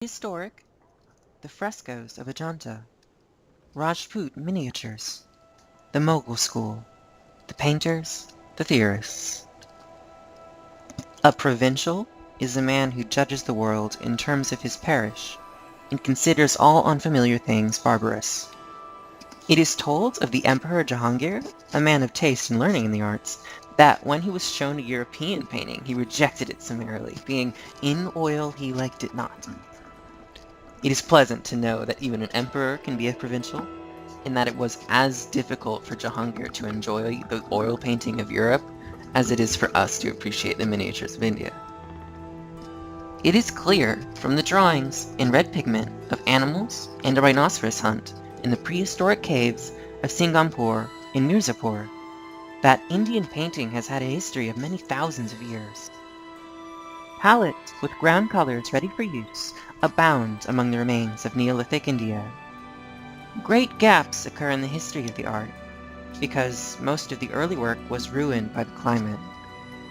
Historic, the frescoes of Ajanta, Rajput Miniatures, the Mughal School, the painters, the theorists. A provincial is a man who judges the world in terms of his parish and considers all unfamiliar things barbarous. It is told of the Emperor Jahangir, a man of taste and learning in the arts, that when he was shown a European painting, he rejected it summarily, being in oil he liked it not. It is pleasant to know that even an emperor can be a provincial, and that it was as difficult for Jahangir to enjoy the oil painting of Europe as it is for us to appreciate the miniatures of India. It is clear from the drawings in red pigment of animals and a rhinoceros hunt in the prehistoric caves of Singampur in Mirzapur that Indian painting has had a history of many thousands of years. Palettes with ground colors ready for use abound among the remains of Neolithic India. Great gaps occur in the history of the art, because most of the early work was ruined by the climate,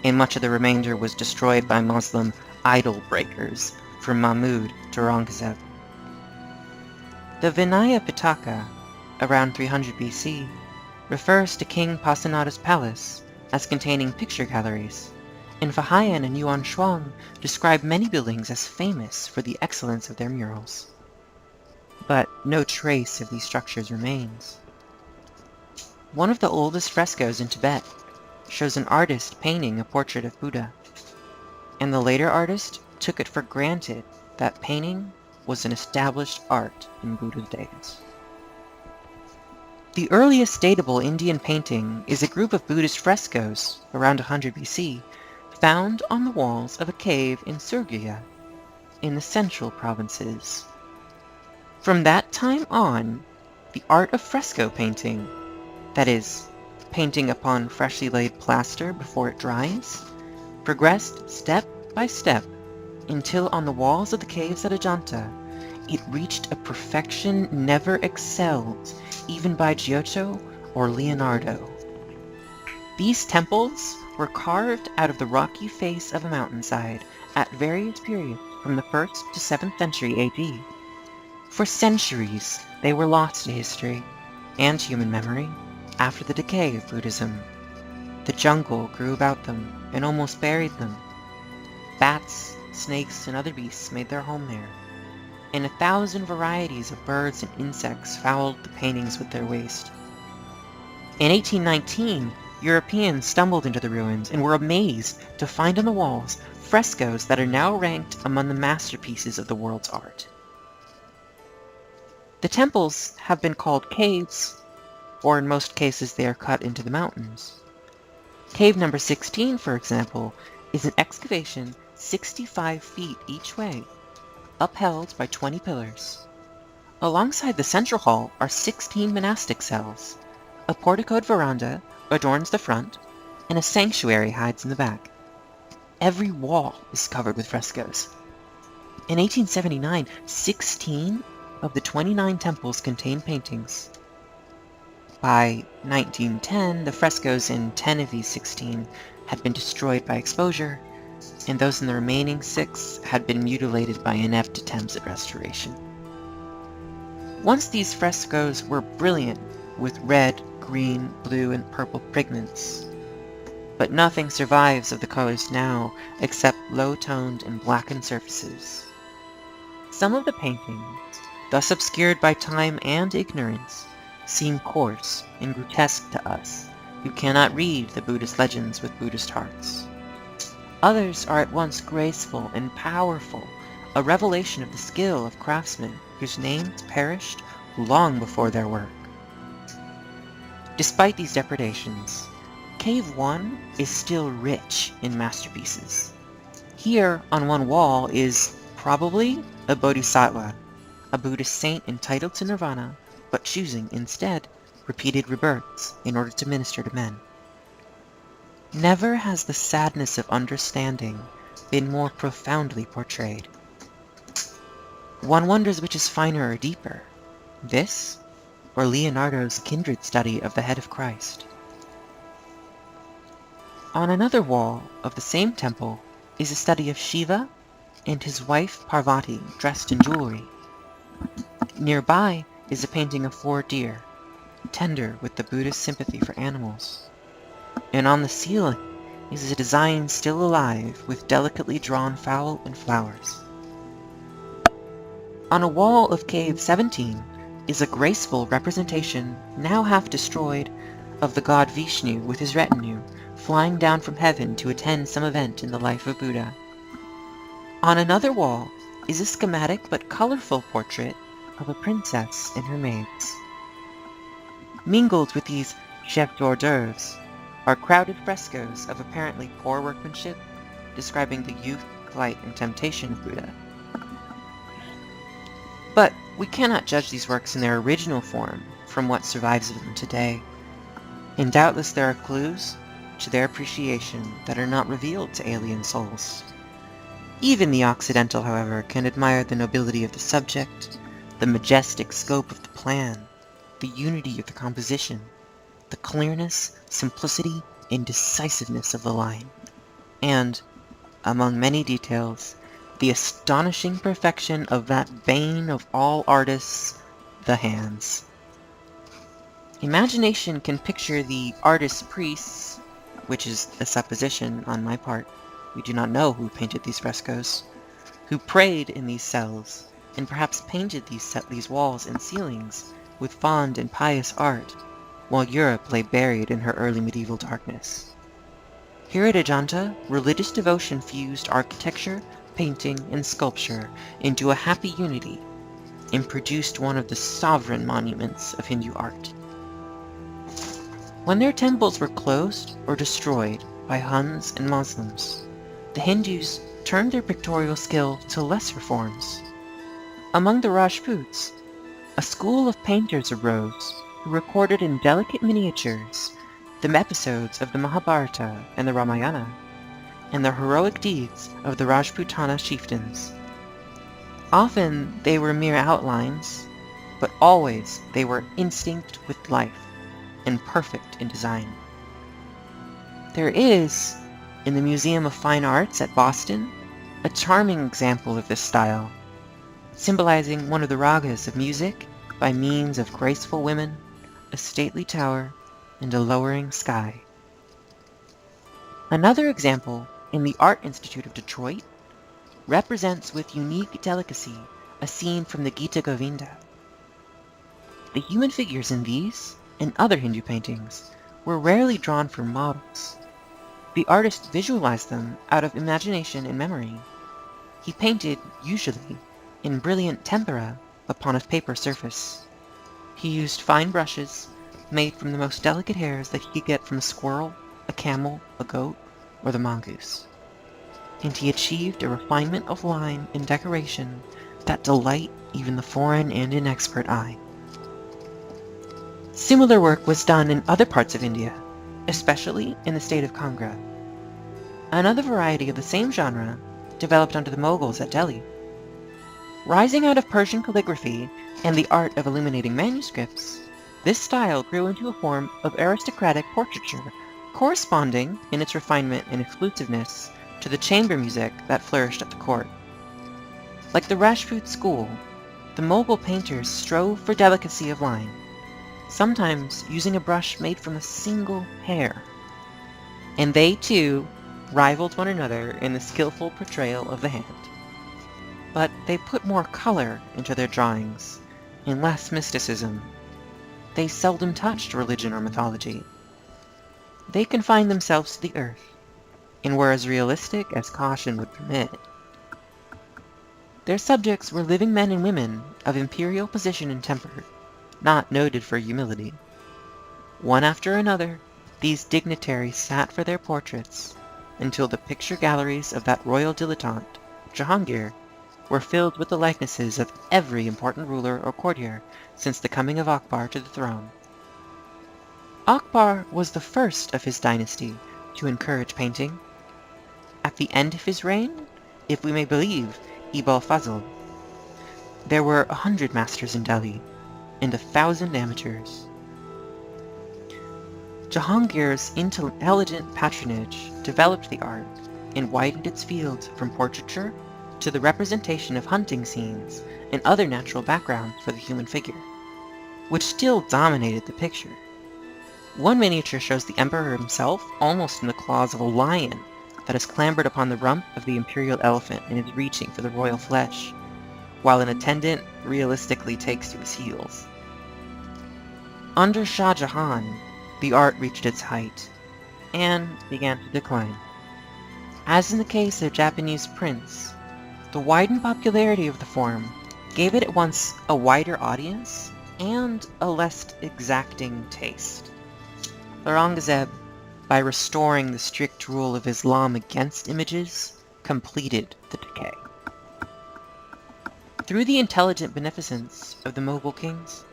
and much of the remainder was destroyed by Muslim idol breakers from Mahmud to Aurangzeb. The Vinaya Pitaka, around 300 BC, refers to King Pasenada's palace as containing picture galleries, and Fahayan and Yuan Shuang describe many buildings as famous for the excellence of their murals. But no trace of these structures remains. One of the oldest frescoes in Tibet shows an artist painting a portrait of Buddha, and the later artist took it for granted that painting was an established art in Buddha's days. The earliest datable Indian painting is a group of Buddhist frescoes around 100 BC found on the walls of a cave in Surghya, in the central provinces. From that time on, the art of fresco painting, that is, painting upon freshly laid plaster before it dries, progressed step by step until on the walls of the caves at Ajanta, it reached a perfection never excelled even by Giotto or Leonardo. These temples were carved out of the rocky face of a mountainside at various periods from the 1st to 7th century AD. For centuries, they were lost to history and human memory after the decay of Buddhism. The jungle grew about them and almost buried them. Bats, snakes, and other beasts made their home there, and 1,000 varieties of birds and insects fouled the paintings with their waste. In 1819, Europeans stumbled into the ruins and were amazed to find on the walls frescoes that are now ranked among the masterpieces of the world's art. The temples have been called caves, or in most cases they are cut into the mountains. Cave number 16, for example, is an excavation 65 feet each way, upheld by 20 pillars. Alongside the central hall are 16 monastic cells. A porticoed veranda adorns the front, and a sanctuary hides in the back. Every wall is covered with frescoes. In 1879, 16 of the 29 temples contained paintings. By 1910, the frescoes in 10 of these 16 had been destroyed by exposure, and those in the remaining 6 had been mutilated by inept attempts at restoration. Once these frescoes were brilliant with red, green, blue, and purple pigments, but nothing survives of the colors now except low-toned and blackened surfaces. Some of the paintings, thus obscured by time and ignorance, seem coarse and grotesque to us who cannot read the Buddhist legends with Buddhist hearts. Others are at once graceful and powerful, a revelation of the skill of craftsmen whose names perished long before their work. Despite these depredations, Cave 1 is still rich in masterpieces. Here, on one wall, is probably a bodhisattva, a Buddhist saint entitled to nirvana, but choosing, instead, repeated rebirths in order to minister to men. Never has the sadness of understanding been more profoundly portrayed. One wonders which is finer or deeper, this or Leonardo's kindred study of the head of Christ. On another wall of the same temple is a study of Shiva and his wife Parvati dressed in jewelry. Nearby is a painting of 4 deer, tender with the Buddhist sympathy for animals. And on the ceiling is a design still alive with delicately drawn fowl and flowers. On a wall of Cave 17 is a graceful representation, now half destroyed, of the god Vishnu with his retinue, flying down from heaven to attend some event in the life of Buddha. On another wall is a schematic but colorful portrait of a princess and her maids. Mingled with these chefs d'oeuvres are crowded frescoes of apparently poor workmanship, describing the youth, flight, and temptation of Buddha. But we cannot judge these works in their original form from what survives of them today, and doubtless there are clues to their appreciation that are not revealed to alien souls. Even the Occidental, however, can admire the nobility of the subject, the majestic scope of the plan, the unity of the composition, the clearness, simplicity, and decisiveness of the line, and, among many details, the astonishing perfection of that bane of all artists, the hands. Imagination can picture the artist-priests, which is a supposition on my part. We do not know who painted these frescoes, who prayed in these cells, and perhaps painted these walls and ceilings with fond and pious art, while Europe lay buried in her early medieval darkness. Here at Ajanta, religious devotion fused architecture, painting, and sculpture into a happy unity, and produced one of the sovereign monuments of Hindu art. When their temples were closed or destroyed by Huns and Muslims, the Hindus turned their pictorial skill to lesser forms. Among the Rajputs, a school of painters arose who recorded in delicate miniatures the episodes of the Mahabharata and the Ramayana, and the heroic deeds of the Rajputana chieftains. Often they were mere outlines, but always they were instinct with life, and perfect in design. There is, in the Museum of Fine Arts at Boston, a charming example of this style, symbolizing one of the ragas of music by means of graceful women, a stately tower, and a lowering sky. Another example, in the Art Institute of Detroit, represents with unique delicacy a scene from the Gita Govinda. The human figures in these and other Hindu paintings were rarely drawn from models. The artist visualized them out of imagination and memory. He painted, usually, in brilliant tempera upon a paper surface. He used fine brushes made from the most delicate hairs that he could get from a squirrel, a camel, a goat, or the mongoose. And he achieved a refinement of line and decoration that delight even the foreign and inexpert eye. Similar work was done in other parts of India, especially in the state of Kangra. Another variety of the same genre developed under the Mughals at Delhi. Rising out of Persian calligraphy and the art of illuminating manuscripts, this style grew into a form of aristocratic portraiture, corresponding in its refinement and exclusiveness to the chamber music that flourished at the court. Like the Rajput school, the Mughal painters strove for delicacy of line, sometimes using a brush made from a single hair. And they, too, rivaled one another in the skillful portrayal of the hand. But they put more color into their drawings, and less mysticism. They seldom touched religion or mythology. They confined themselves to the earth, and were as realistic as caution would permit. Their subjects were living men and women of imperial position and temper, not noted for humility. One after another, these dignitaries sat for their portraits, until the picture galleries of that royal dilettante, Jahangir, were filled with the likenesses of every important ruler or courtier since the coming of Akbar to the throne. Akbar was the first of his dynasty to encourage painting. At the end of his reign, if we may believe Ibn al-Fazl, there were 100 masters in Delhi, and 1,000 amateurs. Jahangir's intelligent patronage developed the art and widened its field from portraiture to the representation of hunting scenes and other natural background for the human figure, which still dominated the picture. One miniature shows the emperor himself almost in the claws of a lion that has clambered upon the rump of the imperial elephant and is reaching for the royal flesh, while an attendant realistically takes to his heels. Under Shah Jahan, the art reached its height, and began to decline. As in the case of Japanese prints, the widened popularity of the form gave it at once a wider audience and a less exacting taste. Aurangzeb, by restoring the strict rule of Islam against images, completed the decay. Through the intelligent beneficence of the Mughal kings,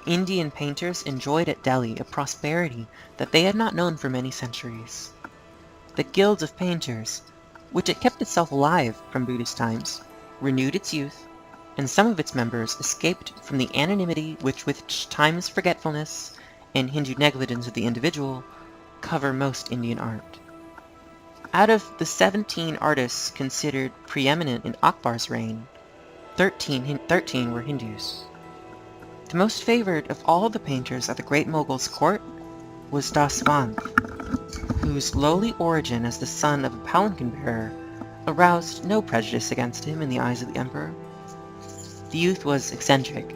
Indian painters enjoyed at Delhi a prosperity that they had not known for many centuries. The Guild of Painters, which had kept itself alive from Buddhist times, renewed its youth, and some of its members escaped from the anonymity which with time's forgetfulness and Hindu negligence of the individual cover most Indian art. Out of the 17 artists considered preeminent in Akbar's reign, 13 were Hindus. The most favored of all the painters at the great Mogul's court was Daswant, whose lowly origin as the son of a palanquin bearer aroused no prejudice against him in the eyes of the emperor. The youth was eccentric,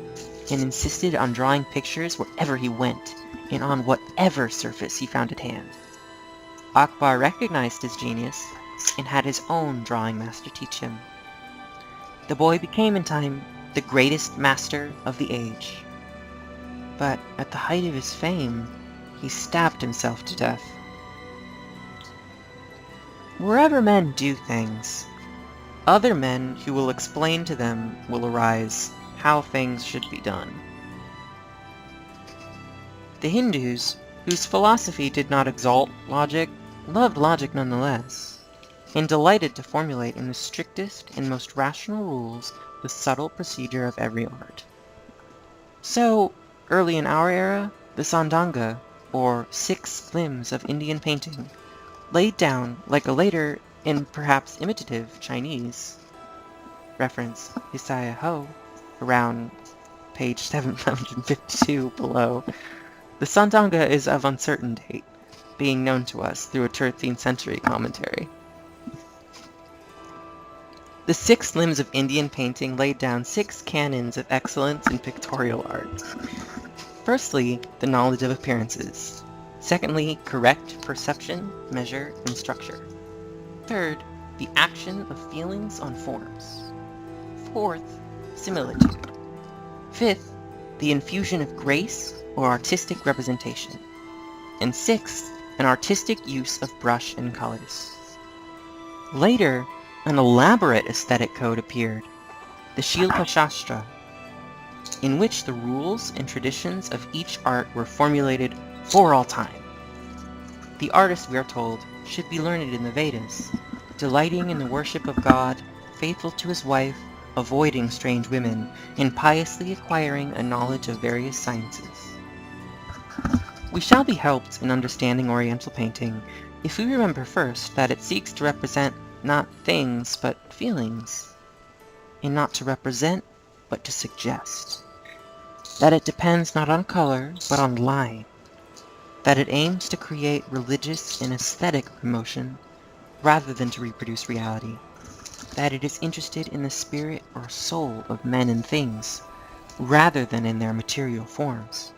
and insisted on drawing pictures wherever he went, and on whatever surface he found at hand. Akbar recognized his genius, and had his own drawing master teach him. The boy became in time the greatest master of the age. But at the height of his fame, he stabbed himself to death. Wherever men do things, other men who will explain to them will arise how things should be done. The Hindus, whose philosophy did not exalt logic, loved logic nonetheless, and delighted to formulate in the strictest and most rational rules the subtle procedure of every art. So, early in our era, the Sandanga, or 6 limbs of Indian painting, laid down, like a later and perhaps imitative Chinese, reference Hisaya Ho, around page 752 below. The Sandanga is of uncertain date, being known to us through a 13th century commentary. The 6 limbs of Indian painting laid down 6 canons of excellence in pictorial art. Firstly, the knowledge of appearances. Secondly, correct perception, measure, and structure. Third, the action of feelings on forms. Fourth, similitude. Fifth, the infusion of grace or artistic representation. And sixth, an artistic use of brush and colors. Later, an elaborate aesthetic code appeared, the Shilpa Shastra, in which the rules and traditions of each art were formulated for all time. The artist, we are told, should be learned in the Vedas, delighting in the worship of God, faithful to his wife, avoiding strange women, and piously acquiring a knowledge of various sciences. We shall be helped in understanding Oriental painting if we remember first that it seeks to represent not things but feelings, and not to represent but to suggest, that it depends not on color but on line, that it aims to create religious and aesthetic emotion rather than to reproduce reality, that it is interested in the spirit or soul of men and things rather than in their material forms.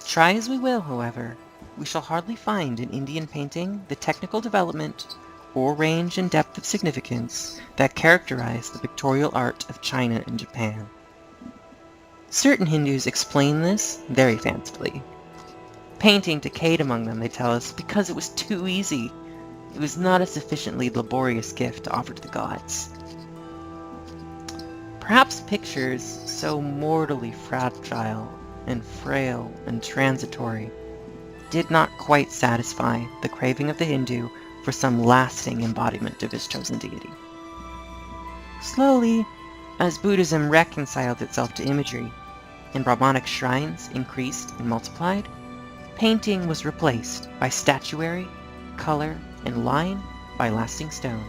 Try as we will, however, we shall hardly find in Indian painting the technical development or range and depth of significance that characterize the pictorial art of China and Japan. Certain Hindus explain this very fancifully. Painting decayed among them, they tell us, because it was too easy. It was not a sufficiently laborious gift to offer to the gods. Perhaps pictures so mortally fragile and frail and transitory did not quite satisfy the craving of the Hindu for some lasting embodiment of his chosen deity. Slowly, as Buddhism reconciled itself to imagery, and Brahmanic shrines increased and multiplied, painting was replaced by statuary, color, and line by lasting stone.